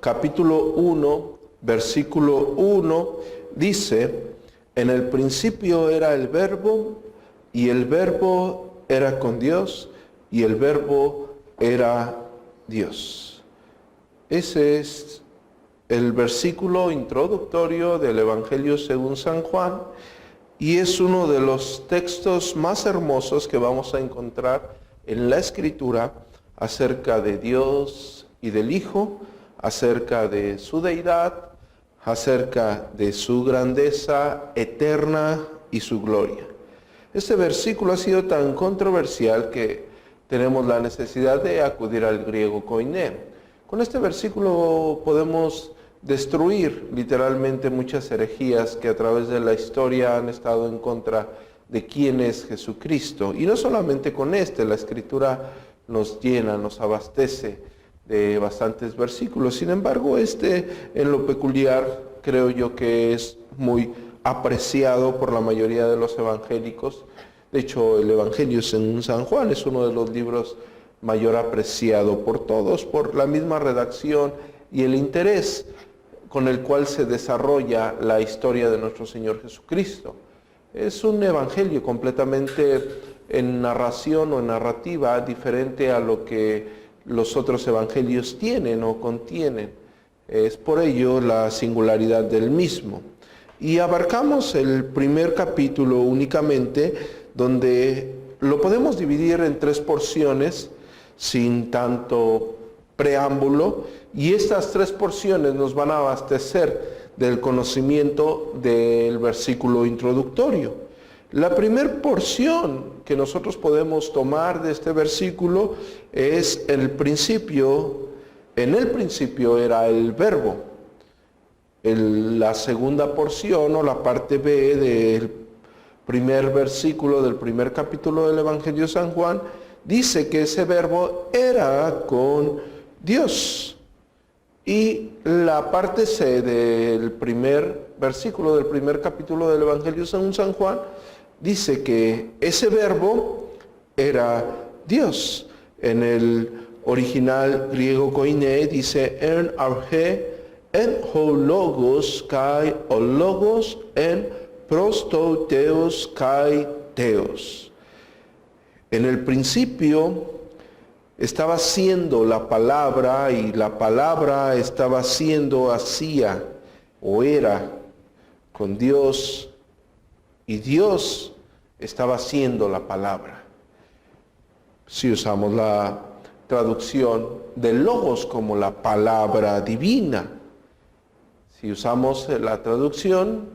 capítulo 1, versículo 1, dice: en el principio era el Verbo, y el Verbo era con Dios, y el Verbo era Dios. Ese es el versículo introductorio del Evangelio según San Juan, y es uno de los textos más hermosos que vamos a encontrar en la Escritura acerca de Dios y del Hijo, acerca de su deidad, acerca de su grandeza eterna y su gloria. Este versículo ha sido tan controversial que tenemos la necesidad de acudir al griego koiné. Con este versículo podemos destruir literalmente muchas herejías que a través de la historia han estado en contra de quién es Jesucristo. Y no solamente con la Escritura nos llena, nos abastece de bastantes versículos. Sin embargo, en lo peculiar creo yo que es muy apreciado por la mayoría de los evangélicos. De hecho, el Evangelio según San Juan es uno de los libros mayor apreciado por todos, por la misma redacción y el interés con el cual se desarrolla la historia de nuestro Señor Jesucristo. Es un evangelio completamente en narración o en narrativa diferente a lo que los otros evangelios tienen o contienen. Es por ello la singularidad del mismo. Y abarcamos el primer capítulo únicamente, donde lo podemos dividir en 3 porciones sin tanto preámbulo, y estas 3 porciones nos van a abastecer del conocimiento del versículo introductorio. La primera porción que nosotros podemos tomar de este versículo es el principio. En el principio era el Verbo. La segunda porción o la parte B del primer versículo del primer capítulo del Evangelio de San Juan dice que ese Verbo era con Dios. Y la parte C del primer versículo del primer capítulo del Evangelio según San Juan dice que ese Verbo era Dios. En el original griego koiné dice en arche en ho logos kai o logos en prosto theos kai theos. En el principio estaba siendo la palabra, y la palabra estaba siendo, hacía o era con Dios, y Dios estaba siendo la palabra. Si usamos la traducción de logos como la palabra divina, si usamos la traducción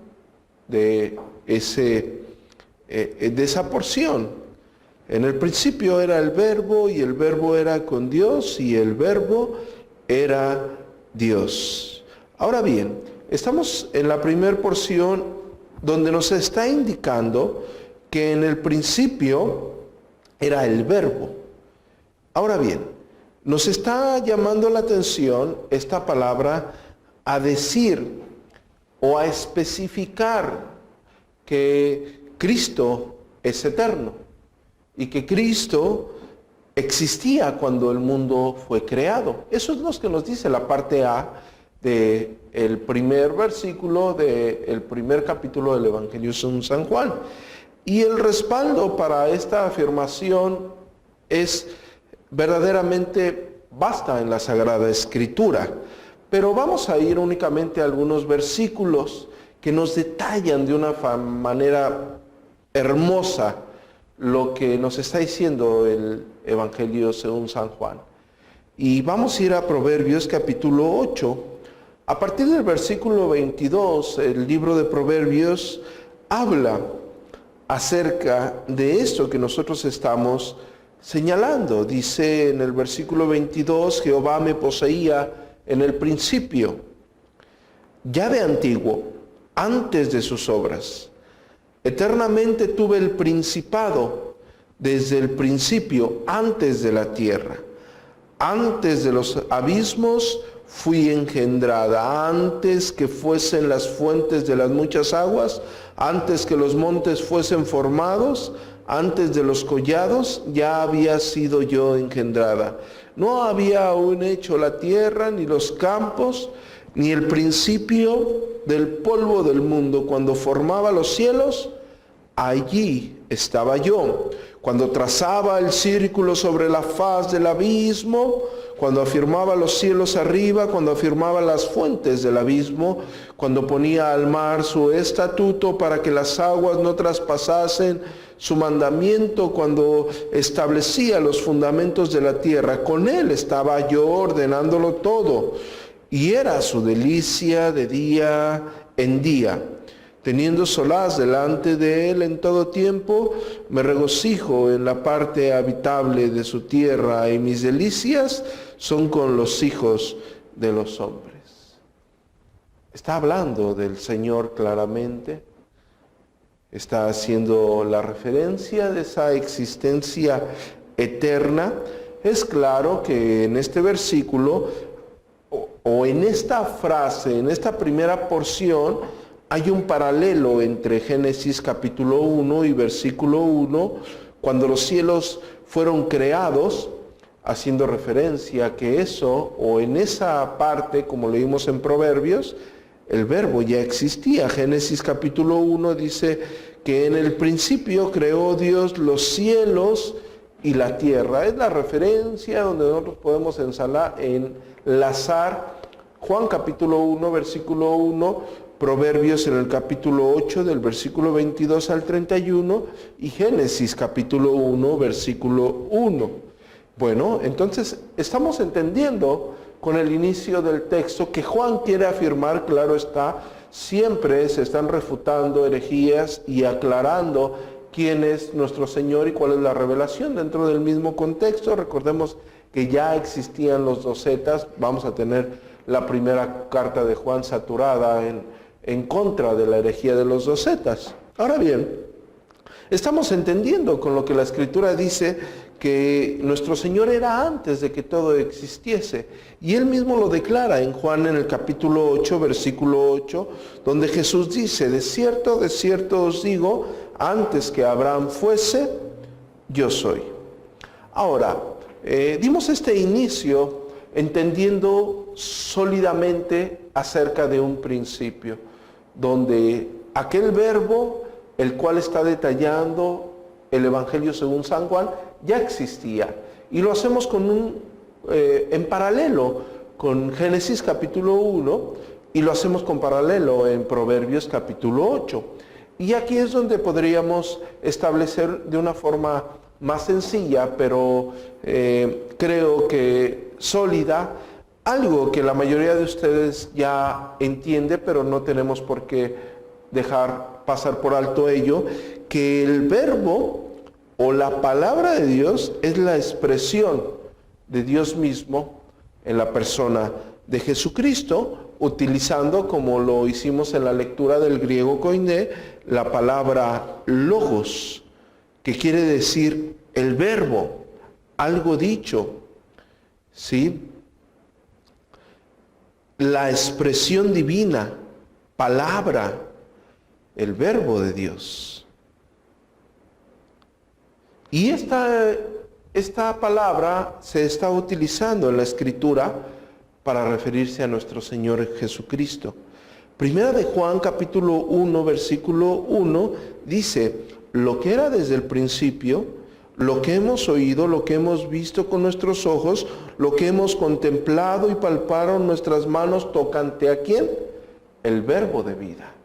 de esa porción, en el principio era el Verbo, y el Verbo era con Dios, y el Verbo era Dios. Ahora bien, estamos en la primera porción donde nos está indicando que en el principio era el Verbo. Ahora bien, nos está llamando la atención esta palabra a decir o a especificar que Cristo es eterno y que Cristo existía cuando el mundo fue creado. Eso es lo que nos dice la parte A del primer versículo del primer capítulo del Evangelio según San Juan. Y el respaldo para esta afirmación es verdaderamente basta en la Sagrada Escritura. Pero vamos a ir únicamente a algunos versículos que nos detallan de una manera hermosa lo que nos está diciendo el Evangelio según San Juan. Y vamos a ir a Proverbios capítulo 8. A partir del versículo 22, el libro de Proverbios habla acerca de esto que nosotros estamos señalando. Dice en el versículo 22, Jehová me poseía en el principio, ya de antiguo, antes de sus obras. Eternamente tuve el principado desde el principio, antes de la tierra. Antes de los abismos fui engendrada, antes que fuesen las fuentes de las muchas aguas, antes que los montes fuesen formados, antes de los collados, ya había sido yo engendrada. No había aún hecho la tierra, ni los campos, ni el principio del polvo del mundo. Cuando formaba los cielos, allí estaba yo. Cuando trazaba el círculo sobre la faz del abismo, cuando afirmaba los cielos arriba, cuando afirmaba las fuentes del abismo, cuando ponía al mar su estatuto para que las aguas no traspasasen su mandamiento, cuando establecía los fundamentos de la tierra, con él estaba yo ordenándolo todo. Y era su delicia de día en día. Teniendo solaz delante de él en todo tiempo, me regocijo en la parte habitable de su tierra, y mis delicias son con los hijos de los hombres. Está hablando del Señor claramente, está haciendo la referencia de esa existencia eterna. Es claro que en este versículo, o en esta frase, en esta primera porción, hay un paralelo entre Génesis capítulo 1 y versículo 1, cuando los cielos fueron creados, haciendo referencia a que eso, o en esa parte, como leímos en Proverbios, el verbo ya existía. Génesis capítulo 1 dice que en el principio creó Dios los cielos y la tierra. Es la referencia donde nosotros podemos enlazar Juan capítulo 1, versículo 1, Proverbios en el capítulo 8 del versículo 22 al 31 y Génesis capítulo 1 versículo 1. Bueno, entonces estamos entendiendo con el inicio del texto que Juan quiere afirmar, claro está, siempre se están refutando herejías y aclarando quién es nuestro Señor y cuál es la revelación dentro del mismo contexto. Recordemos que ya existían los docetas, vamos a tener la primera carta de Juan saturada en contra de la herejía de los docetas. Ahora bien, estamos entendiendo con lo que la Escritura dice que nuestro Señor era antes de que todo existiese. Y Él mismo lo declara en Juan en el capítulo 8, versículo 8, donde Jesús dice, de cierto os digo, antes que Abraham fuese, yo soy. Ahora, dimos este inicio entendiendo sólidamente acerca de un principio, donde aquel verbo, el cual está detallando el Evangelio según San Juan, ya existía. Y lo hacemos en paralelo con Génesis capítulo 1 y lo hacemos con paralelo en Proverbios capítulo 8. Y aquí es donde podríamos establecer de una forma más sencilla, pero creo que sólida, algo que la mayoría de ustedes ya entiende, pero no tenemos por qué dejar pasar por alto ello, que el verbo o la palabra de Dios es la expresión de Dios mismo en la persona de Jesucristo, utilizando, como lo hicimos en la lectura del griego koiné, la palabra logos, que quiere decir el verbo, algo dicho, ¿sí? La expresión divina, palabra, el verbo de Dios. Y esta palabra se está utilizando en la Escritura para referirse a nuestro Señor Jesucristo. Primera de Juan capítulo 1 versículo 1 dice, lo que era desde el principio, lo que hemos oído, lo que hemos visto con nuestros ojos, lo que hemos contemplado y palparon nuestras manos tocante a ¿quién? El verbo de vida.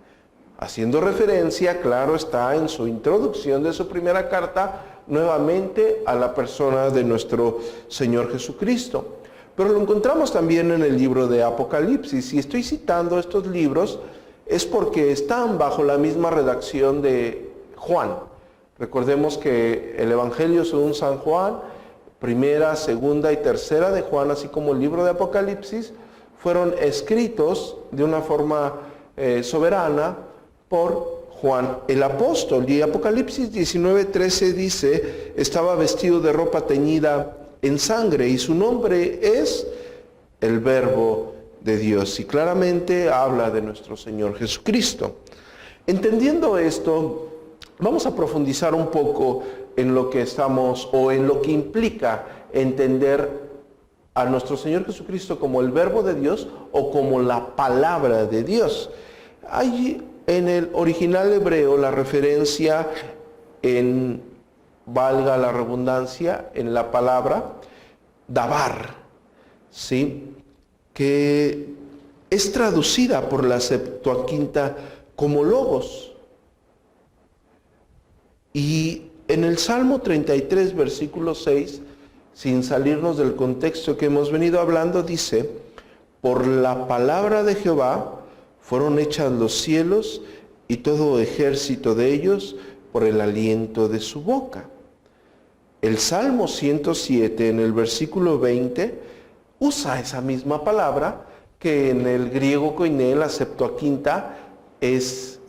Haciendo referencia, claro está, en su introducción de su primera carta, nuevamente a la persona de nuestro Señor Jesucristo. Pero lo encontramos también en el libro de Apocalipsis. Y estoy citando estos libros es porque están bajo la misma redacción de Juan. Recordemos que el Evangelio según San Juan, primera, segunda y tercera de Juan, así como el libro de Apocalipsis, fueron escritos de una forma soberana por Juan el apóstol. Y Apocalipsis 19:13 dice, estaba vestido de ropa teñida en sangre y su nombre es el Verbo de Dios. Y claramente habla de nuestro Señor Jesucristo. Entendiendo esto, vamos a profundizar un poco en lo que estamos, o en lo que implica entender a nuestro Señor Jesucristo como el Verbo de Dios o como la palabra de Dios. Hay en el original hebreo la referencia en, valga la redundancia, en la palabra dabar, ¿sí?, que es traducida por la Septuaginta como logos. Y en el Salmo 33, versículo 6, sin salirnos del contexto que hemos venido hablando, dice: por la palabra de Jehová fueron hechas los cielos y todo ejército de ellos por el aliento de su boca. El Salmo 107, en el versículo 20, usa esa misma palabra que en el griego koiné, la Septuaginta, es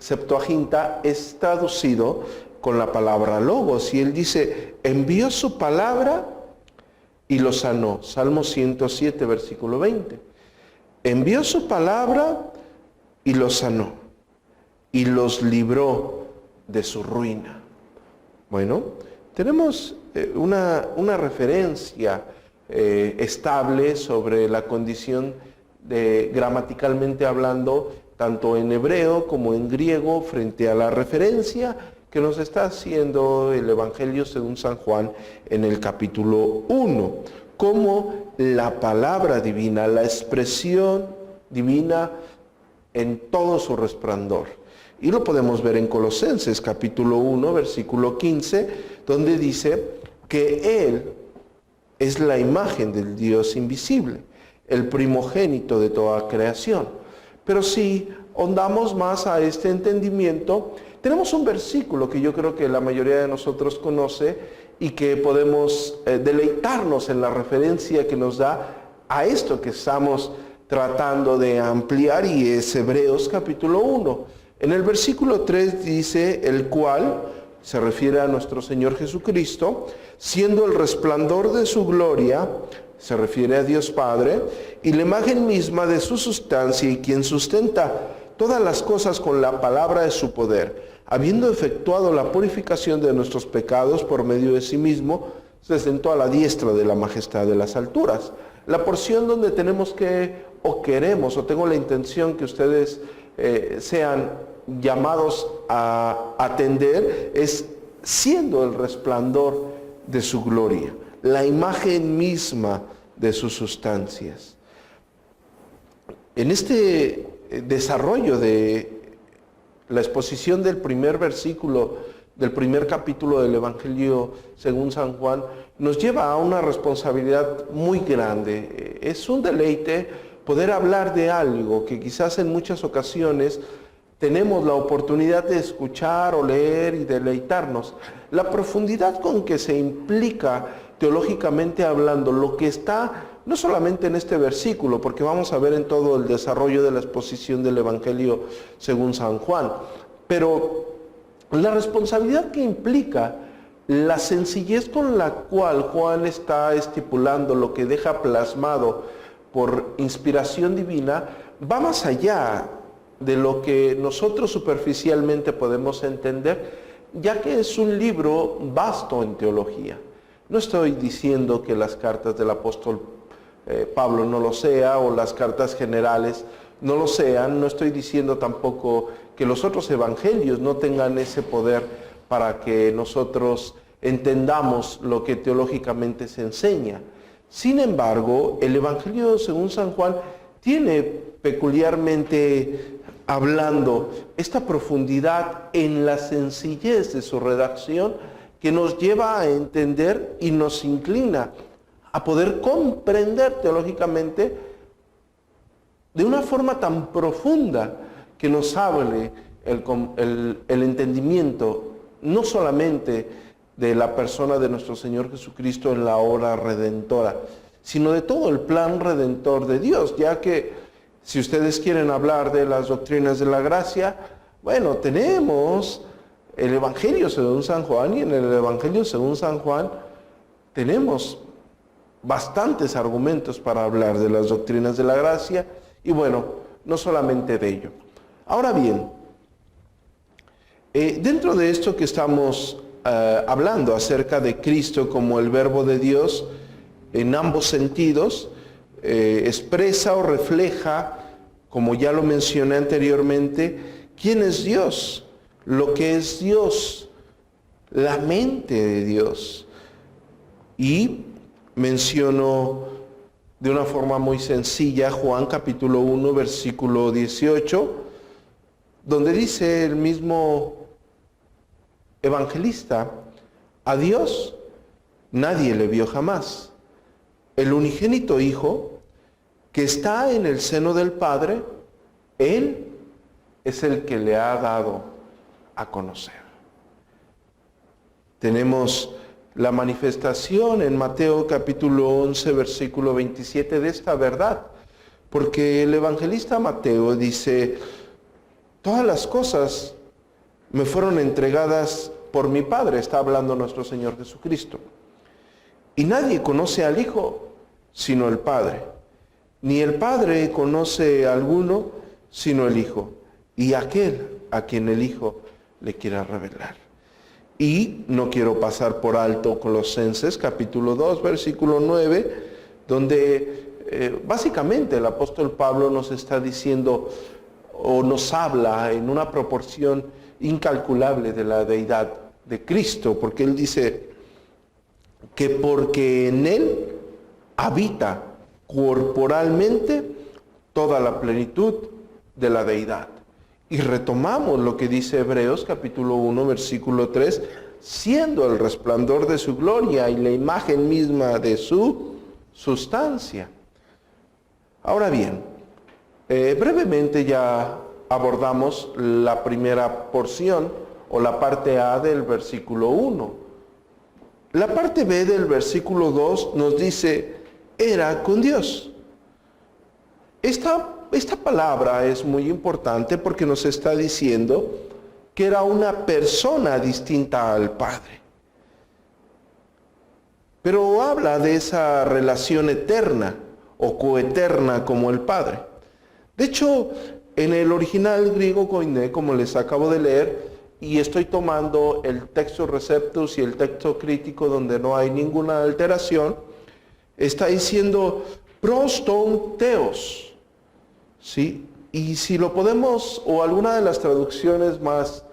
traducido con la palabra logos. Y él dice: envió su palabra y lo sanó. Salmo 107, versículo 20. Envió su palabra y los sanó y los libró de su ruina. Bueno, tenemos una referencia estable sobre la condición gramaticalmente hablando, tanto en hebreo como en griego, frente a la referencia que nos está haciendo el Evangelio según San Juan en el capítulo 1, como la palabra divina, la expresión divina en todo su resplandor. Y lo podemos ver en Colosenses capítulo 1, versículo 15, donde dice que Él es la imagen del Dios invisible, el primogénito de toda creación. Pero si ahondamos más a este entendimiento, tenemos un versículo que yo creo que la mayoría de nosotros conoce y que podemos deleitarnos en la referencia que nos da a esto que estamos tratando de ampliar, y es Hebreos capítulo 1. En el versículo 3 dice: el cual se refiere a nuestro Señor Jesucristo, siendo el resplandor de su gloria, se refiere a Dios Padre, y la imagen misma de su sustancia, y quien sustenta todas las cosas con la palabra de su poder, habiendo efectuado la purificación de nuestros pecados por medio de sí mismo, se sentó a la diestra de la majestad de las alturas. La porción donde tenemos que, o queremos, o tengo la intención que ustedes sean llamados a atender, es siendo el resplandor de su gloria, la imagen misma de sus sustancias. En este desarrollo de la exposición del primer versículo del primer capítulo del Evangelio según San Juan, nos lleva a una responsabilidad muy grande. Es un deleite poder hablar de algo que quizás en muchas ocasiones tenemos la oportunidad de escuchar o leer y deleitarnos. La profundidad con que se implica teológicamente hablando lo que está no solamente en este versículo, porque vamos a ver en todo el desarrollo de la exposición del Evangelio según San Juan, pero la responsabilidad que implica la sencillez con la cual Juan está estipulando lo que deja plasmado por inspiración divina va más allá de lo que nosotros superficialmente podemos entender, ya que es un libro vasto en teología. No estoy diciendo que las cartas del apóstol Pablo no lo sea, o las cartas generales no lo sean. No estoy diciendo tampoco que los otros evangelios no tengan ese poder para que nosotros entendamos lo que teológicamente se enseña. Sin embargo, el Evangelio según San Juan tiene peculiarmente hablando esta profundidad en la sencillez de su redacción, que nos lleva a entender y nos inclina a poder comprender teológicamente de una forma tan profunda que nos hable el entendimiento no solamente de la persona de nuestro Señor Jesucristo en la obra redentora, sino de todo el plan redentor de Dios, ya que si ustedes quieren hablar de las doctrinas de la gracia, bueno, tenemos el Evangelio según San Juan, y en el Evangelio según San Juan tenemos bastantes argumentos para hablar de las doctrinas de la gracia, y bueno, no solamente de ello. Ahora bien, dentro de esto que estamos hablando acerca de Cristo como el Verbo de Dios en ambos sentidos, expresa o refleja, como ya lo mencioné anteriormente, quién es Dios, lo que es Dios, la mente de Dios. Y menciono de una forma muy sencilla Juan capítulo 1, versículo 18, donde dice el mismo evangelista: a Dios nadie le vio jamás. El unigénito Hijo que está en el seno del Padre, Él es el que le ha dado a conocer. Tenemos la manifestación en Mateo capítulo 11, versículo 27 de esta verdad, porque el evangelista Mateo dice: todas las cosas me fueron entregadas por mi Padre, está hablando nuestro Señor Jesucristo. Y nadie conoce al Hijo sino el Padre, ni el Padre conoce a alguno sino el Hijo, y aquel a quien el Hijo le quiera revelar. Y no quiero pasar por alto Colosenses capítulo 2, versículo 9, donde básicamente el apóstol Pablo nos está diciendo o nos habla en una proporción incalculable de la deidad de Cristo, porque él dice que porque en él habita corporalmente toda la plenitud de la deidad. Y retomamos lo que dice Hebreos capítulo 1, versículo 3, siendo el resplandor de su gloria y la imagen misma de su sustancia. Ahora bien, brevemente ya abordamos la primera porción o la parte A del versículo 1. La parte B del versículo 2 nos dice: era con Dios. Esta palabra es muy importante porque nos está diciendo que era una persona distinta al Padre. Pero habla de esa relación eterna o coeterna como el Padre. De hecho, en el original griego koiné, como les acabo de leer, y estoy tomando el texto receptus y el texto crítico donde no hay ninguna alteración, está diciendo proston theos. ¿Sí? Y si lo podemos, o alguna de las traducciones más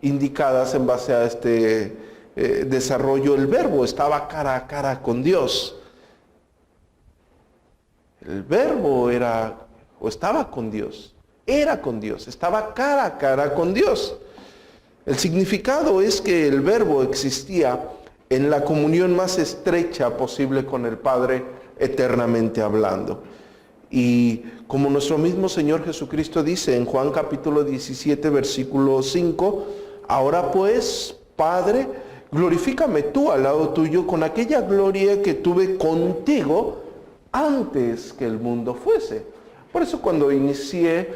indicadas en base a este desarrollo, el verbo estaba cara a cara con Dios. El verbo era, o estaba con Dios, era con Dios, estaba cara a cara con Dios. El significado es que el verbo existía en la comunión más estrecha posible con el Padre, eternamente hablando. Y como nuestro mismo Señor Jesucristo dice en Juan capítulo 17, versículo 5, ahora pues, Padre, glorifícame tú al lado tuyo con aquella gloria que tuve contigo antes que el mundo fuese. Por eso cuando hice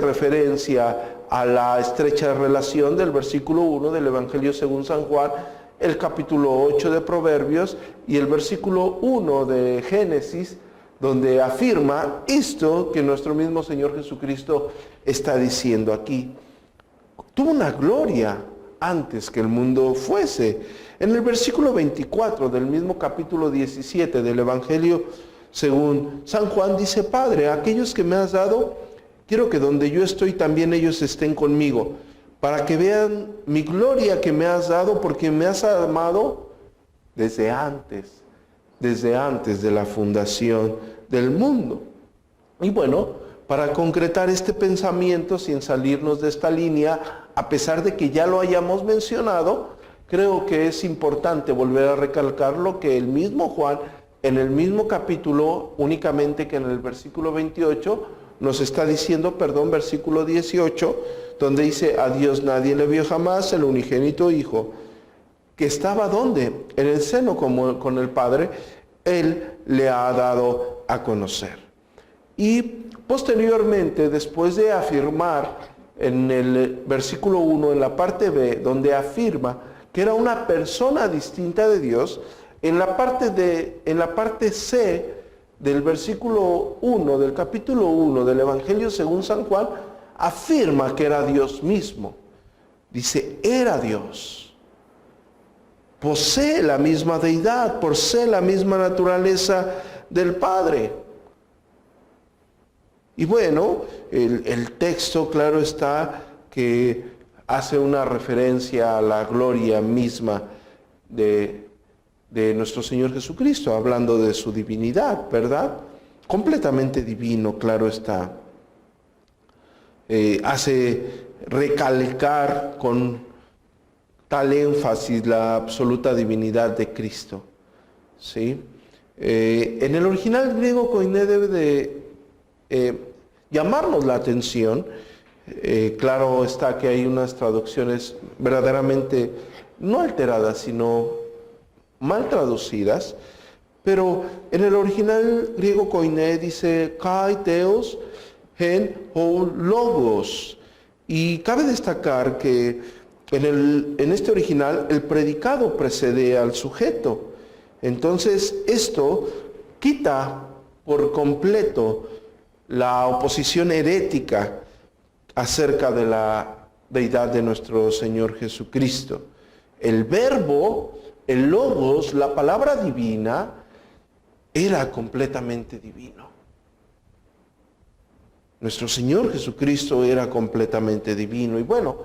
referencia a la estrecha relación del versículo 1 del Evangelio según San Juan, el capítulo 8 de Proverbios y el versículo 1 de Génesis, donde afirma esto que nuestro mismo Señor Jesucristo está diciendo aquí. Tuvo una gloria antes que el mundo fuese. En el versículo 24 del mismo capítulo 17 del Evangelio según San Juan dice: Padre, aquellos que me has dado, quiero que donde yo estoy también ellos estén conmigo, para que vean mi gloria que me has dado, porque me has amado desde antes de la fundación del mundo. Y bueno, para concretar este pensamiento, sin salirnos de esta línea, a pesar de que ya lo hayamos mencionado, creo que es importante volver a recalcar lo que el mismo Juan, en el mismo capítulo, únicamente que en el versículo 28, nos está diciendo, versículo 18, donde dice: a Dios nadie le vio jamás, el unigénito Hijo, que estaba ¿dónde? En el seno con el Padre, Él le ha dado a conocer. Y posteriormente, después de afirmar en el versículo 1, en la parte B, donde afirma que era una persona distinta de Dios, en la parte C del versículo 1, del capítulo 1 del Evangelio según San Juan, afirma que era Dios mismo. Dice: era Dios. Posee la misma deidad, posee la misma naturaleza del Padre. Y bueno, el texto, claro está, que hace una referencia a la gloria misma de nuestro Señor Jesucristo, hablando de su divinidad, ¿verdad? Completamente divino, claro está. Hace recalcar con tal énfasis la absoluta divinidad de Cristo, ¿sí? En el original griego, koiné debe de llamarnos la atención. Claro está que hay unas traducciones verdaderamente no alteradas, sino mal traducidas, pero en el original griego koiné dice kai theos hen ho logos, y cabe destacar que en este original el predicado precede al sujeto. Entonces esto quita por completo la oposición herética acerca de la deidad de nuestro Señor Jesucristo. El verbo, el logos, la palabra divina, era completamente divino. Nuestro Señor Jesucristo era completamente divino. Y bueno,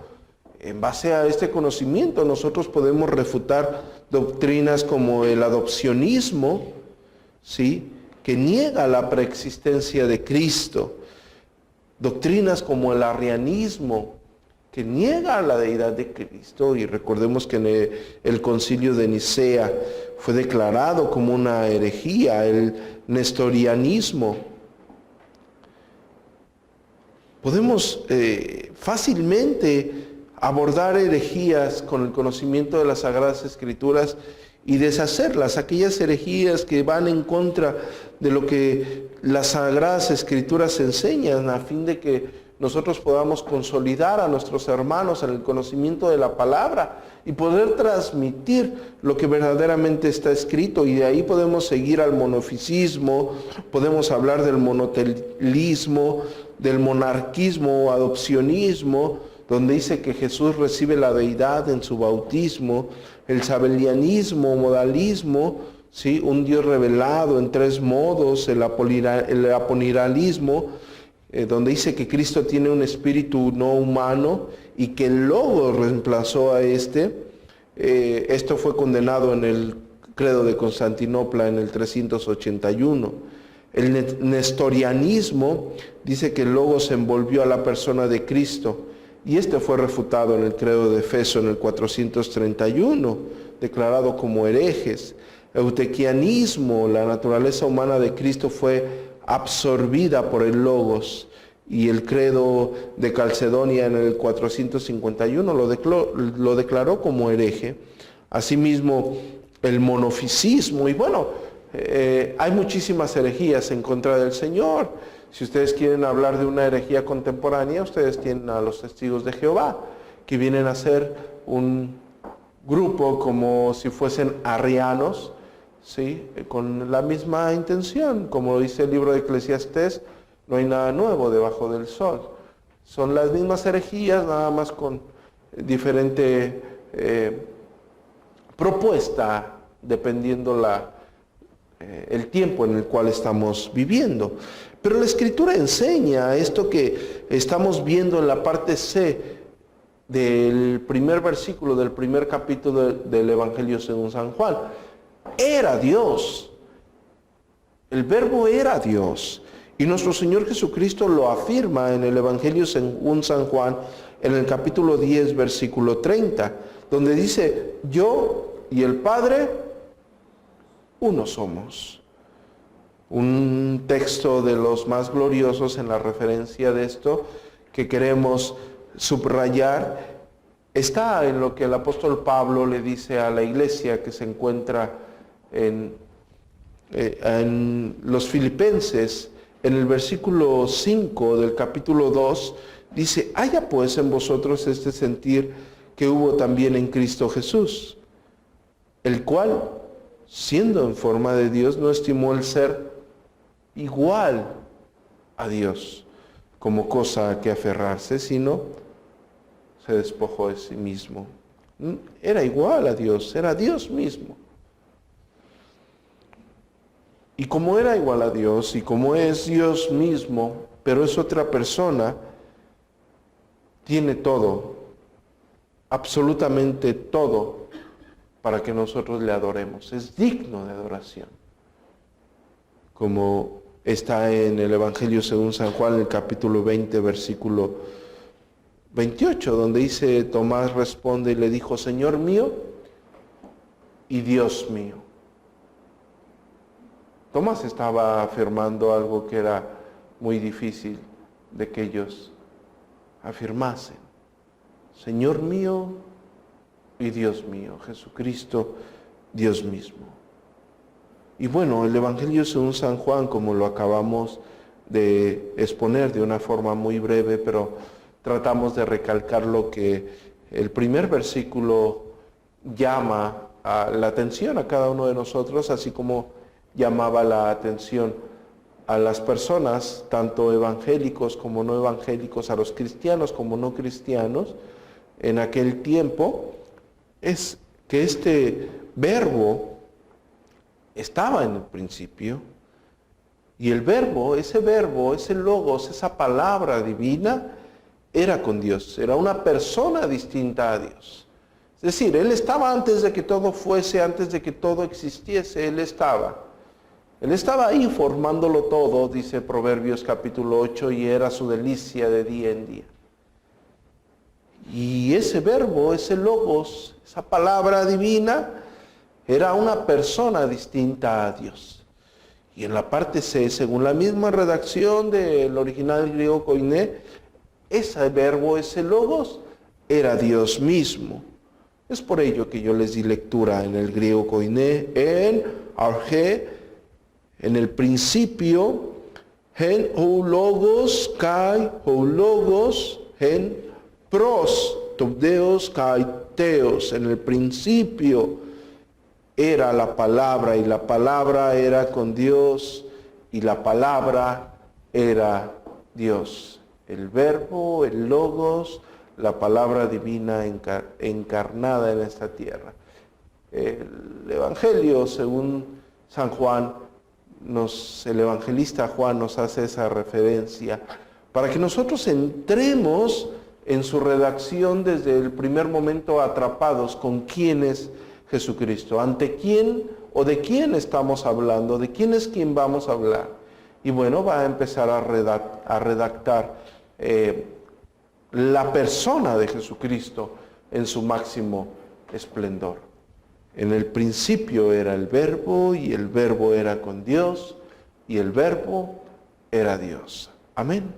en base a este conocimiento nosotros podemos refutar doctrinas como el adopcionismo, ¿sí?, que niega la preexistencia de Cristo. Doctrinas como el arrianismo, que niega la deidad de Cristo. Y recordemos que en el concilio de Nicea fue declarado como una herejía, el nestorianismo. Podemos fácilmente abordar herejías con el conocimiento de las Sagradas Escrituras y deshacerlas, aquellas herejías que van en contra de lo que las Sagradas Escrituras enseñan, a fin de que nosotros podamos consolidar a nuestros hermanos en el conocimiento de la palabra y poder transmitir lo que verdaderamente está escrito. Y de ahí podemos seguir al monofisismo, podemos hablar del monotelismo, del monarquismo o adopcionismo, donde dice que Jesús recibe la deidad en su bautismo, el sabelianismo, modalismo, ¿sí?, un Dios revelado en tres modos, el aponiralismo, donde dice que Cristo tiene un espíritu no humano y que el Logos reemplazó a este. Esto fue condenado en el credo de Constantinopla en el 381. El nestorianismo dice que el Logos envolvió a la persona de Cristo, y este fue refutado en el credo de Efeso en el 431, declarado como herejes. Eutequianismo, la naturaleza humana de Cristo fue absorbida por el Logos, y el credo de Calcedonia en el 451 lo declaró como hereje. Asimismo, el monofisismo, y bueno, hay muchísimas herejías en contra del Señor. Si ustedes quieren hablar de una herejía contemporánea, ustedes tienen a los Testigos de Jehová, que vienen a ser un grupo como si fuesen arrianos, ¿sí?, con la misma intención. Como dice el libro de Eclesiastés, no hay nada nuevo debajo del sol. Son las mismas herejías, nada más con diferente propuesta, dependiendo el tiempo en el cual estamos viviendo. Pero la Escritura enseña esto que estamos viendo en la parte C del primer versículo del primer capítulo del Evangelio según San Juan. Era Dios. El Verbo era Dios. Y nuestro Señor Jesucristo lo afirma en el Evangelio según San Juan, en el capítulo 10, versículo 30, donde dice: yo y el Padre, uno somos. Un texto de los más gloriosos en la referencia de esto que queremos subrayar está en lo que el apóstol Pablo le dice a la iglesia que se encuentra en los Filipenses. En el versículo 5 del capítulo 2 dice: haya pues en vosotros este sentir que hubo también en Cristo Jesús, el cual, siendo en forma de Dios, no estimó el ser igual a Dios como cosa a que aferrarse, sino se despojó de sí mismo. Era igual a Dios, era Dios mismo. Y como era igual a Dios y como es Dios mismo, pero esa otra persona tiene todo, absolutamente todo, para que nosotros le adoremos. Es digno de adoración. Como está en el Evangelio según San Juan, el capítulo 20, versículo 28, donde dice, Tomás responde y le dijo, Señor mío y Dios mío. Tomás estaba afirmando algo que era muy difícil de que ellos afirmasen. Señor mío y Dios mío, Jesucristo, Dios mismo. Y bueno, el Evangelio según San Juan, como lo acabamos de exponer de una forma muy breve, pero tratamos de recalcar lo que el primer versículo llama a la atención a cada uno de nosotros, así como llamaba la atención a las personas, tanto evangélicos como no evangélicos, a los cristianos como no cristianos, en aquel tiempo, es que este verbo estaba en el principio, y el verbo, ese logos, esa palabra divina, era con Dios, era una persona distinta a Dios. Es decir, Él estaba antes de que todo fuese, antes de que todo existiese, Él estaba. Él estaba ahí formándolo todo, dice Proverbios capítulo 8, y era su delicia de día en día. Y ese verbo, ese logos, esa palabra divina, era una persona distinta a Dios. Y en la parte C, según la misma redacción del original griego koiné, ese verbo, ese logos, era Dios mismo. Es por ello que yo les di lectura en el griego koiné, en arge, en el principio, en ou logos kai ou logos, en pros, tobdeos kai teos, en el principio era la palabra, y la palabra era con Dios, y la palabra era Dios. El verbo, el logos, la palabra divina encarnada en esta tierra. El Evangelio, según San Juan, el evangelista Juan nos hace esa referencia para que nosotros entremos en su redacción desde el primer momento atrapados con quién es Jesucristo, ante quién o de quién estamos hablando, de quién es quien vamos a hablar. Y bueno, va a empezar a redactar la persona de Jesucristo en su máximo esplendor. En el principio era el verbo, y el verbo era con Dios, y el verbo era Dios. Amén.